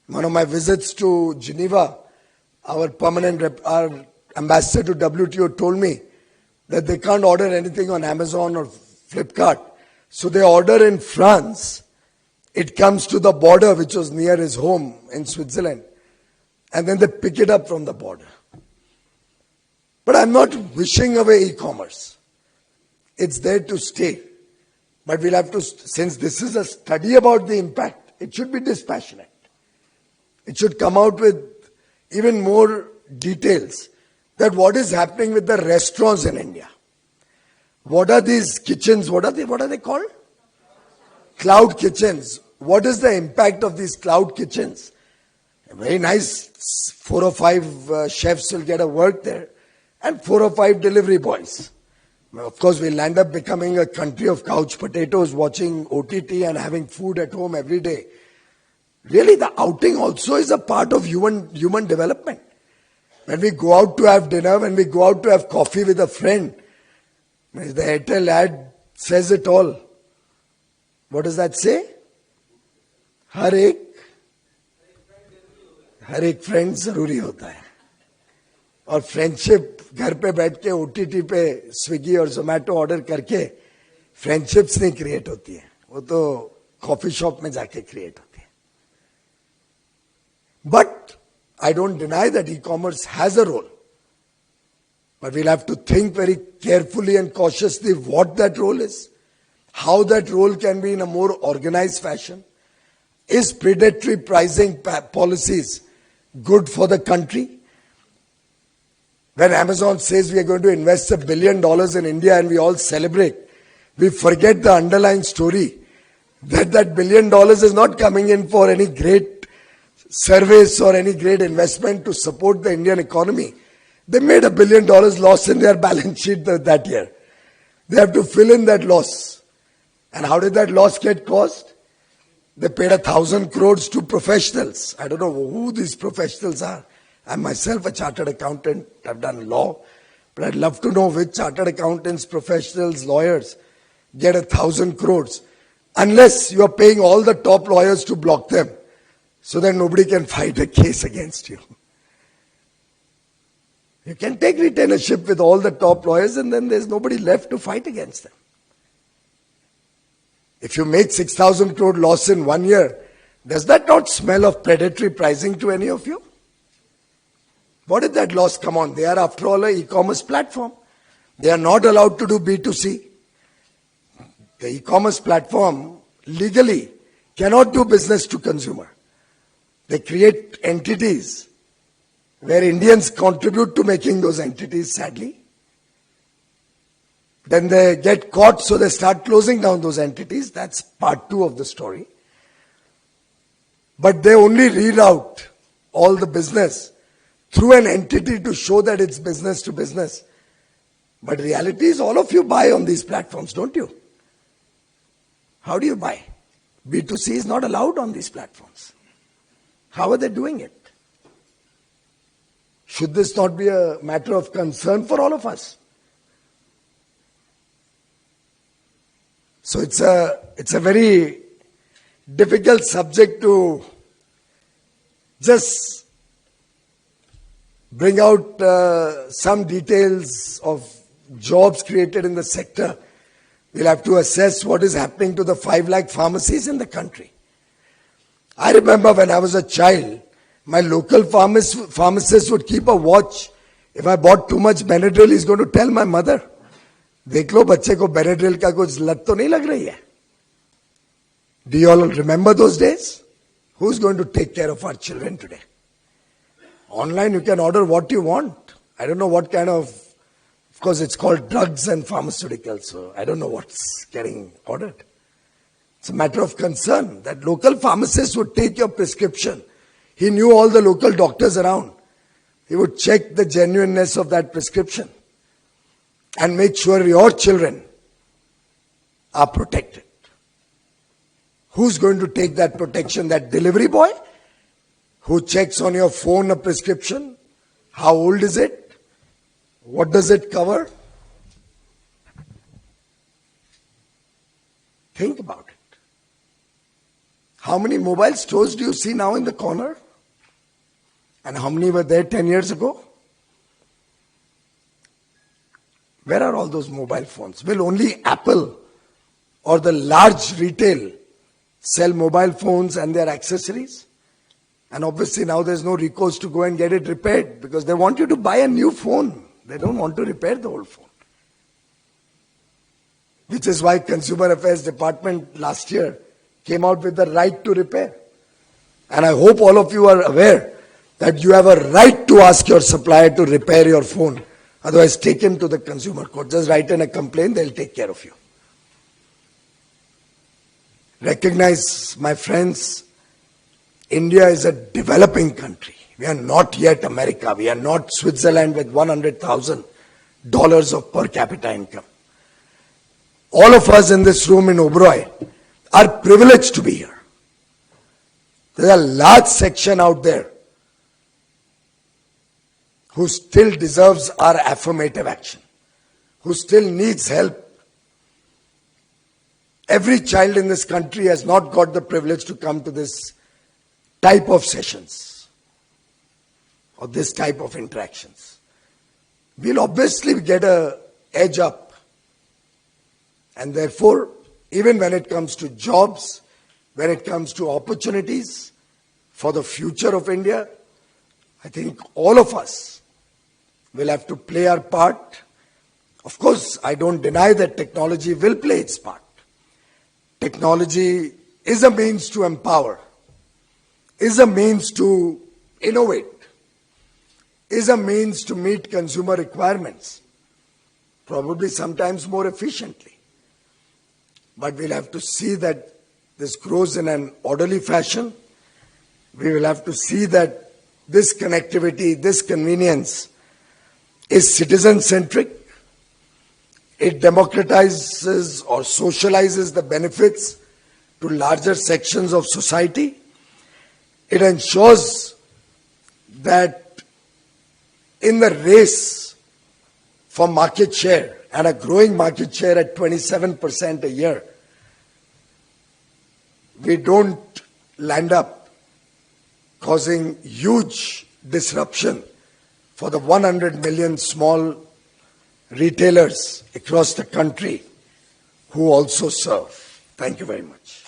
One of my visits to Geneva, our our ambassador to WTO told me that they can't order anything on Amazon or Flipkart. So they order in France. It comes to the border, which was near his home in Switzerland. And then they pick it up from the border. But I'm not wishing away e-commerce. It's there to stay. But we'll have to, since this is a study about the impact, it should be dispassionate. It should come out with even more details that what is happening with the restaurants in India. What are these kitchens? What are they called? Cloud kitchens. What is the impact of these cloud kitchens? Very nice. 4 or 5 chefs will get a work there, and 4 or 5 delivery boys. Of course, we'll end up becoming a country of couch potatoes, watching OTT and having food at home every day. Really, the outing also is a part of human development. When we go out to have dinner, when we go out to have coffee with a friend, the Airtel ad says it all. What does that say? हर एक friend जरूरी होता है. और friendship घर पे बैठ के OTT पे स्विगी और जोमेटो ऑर्डर करके फ्रेंडशिप्स नहीं क्रिएट होती है, वो तो कॉफी शॉप में जाके क्रिएट होती है. But I don't deny that e-commerce has a role. But we'll have to think very carefully and cautiously what that role is, how that role can be in a more organized fashion. Is predatory pricing policies good for the country? When Amazon says we are going to invest $1 billion in India and we all celebrate, we forget the underlying story that $1 billion is not coming in for any great service or any great investment to support the Indian economy. They made $1 billion loss in their balance sheet that year. They have to fill in that loss. And how did that loss get caused? They paid 1,000 crores to professionals. I don't know who these professionals are. I'm myself a chartered accountant. I've done law. But I'd love to know which chartered accountants, professionals, lawyers get 1,000 crores. Unless you're paying all the top lawyers to block them, so that nobody can fight a case against you. You can take retainership with all the top lawyers and then there's nobody left to fight against them. If you make 6,000 crore loss in 1 year, does that not smell of predatory pricing to any of you? What did that loss come on? They are after all an e-commerce platform. They are not allowed to do B2C. The e-commerce platform legally cannot do business to consumer. They create entities where Indians contribute to making those entities, sadly. Then they get caught, so they start closing down those entities. That's part 2 of the story. But they only reroute all the business through an entity to show that it's business to business. But reality is all of you buy on these platforms, don't you? How do you buy? B2C is not allowed on these platforms. How are they doing it? Should this not be a matter of concern for all of us? So it's a very difficult subject to just bring out some details of jobs created in the sector. We'll have to assess what is happening to the 5 lakh pharmacies in the country. I remember when I was a child, my local pharmacist would keep a watch. If I bought too much Benadryl, he's going to tell my mother, देख लो बच्चे को Benadryl का कुछ लत तो नहीं लग रही है. Do you all remember those days? Who's going to take care of our children today? Online you can order what you want. I don't know what kind of course it's called drugs and pharmaceuticals, so I don't know what's getting ordered. It's a matter of concern that local pharmacists would take your prescription. He knew all the local doctors around. He would check the genuineness of that prescription and make sure your children are protected. Who's going to take that protection? That delivery boy who checks on your phone a prescription? How old is it? What does it cover? Think about it. How many mobile stores do you see now in the corner? And how many were there 10 years ago? Where are all those mobile phones? Will only Apple or the large retail sell mobile phones and their accessories? And obviously now there's no recourse to go and get it repaired because they want you to buy a new phone. They don't want to repair the old phone. Which is why Consumer Affairs Department last year came out with the right to repair. And I hope all of you are aware that you have a right to ask your supplier to repair your phone. Otherwise, take him to the consumer court. Just write in a complaint, they'll take care of you. Recognize, my friends, India is a developing country. We are not yet America. We are not Switzerland with $100,000 of per capita income. All of us in this room in Oberoi are privileged to be here. There's a large section out there who still deserves our affirmative action, who still needs help. Every child in this country has not got the privilege to come to this type of sessions or this type of interactions. We'll obviously get an edge up. And therefore, even when it comes to jobs, when it comes to opportunities for the future of India, I think all of us will have to play our part. Of course, I don't deny that technology will play its part. Technology is a means to empower, is a means to innovate, is a means to meet consumer requirements, probably sometimes more efficiently. But we'll have to see that this grows in an orderly fashion. We will have to see that this connectivity, this convenience is citizen-centric. It democratizes or socializes the benefits to larger sections of society. It ensures that in the race for market share, and a growing market share at 27% a year, we don't land up causing huge disruption for the 100 million small retailers across the country who also serve. Thank you very much.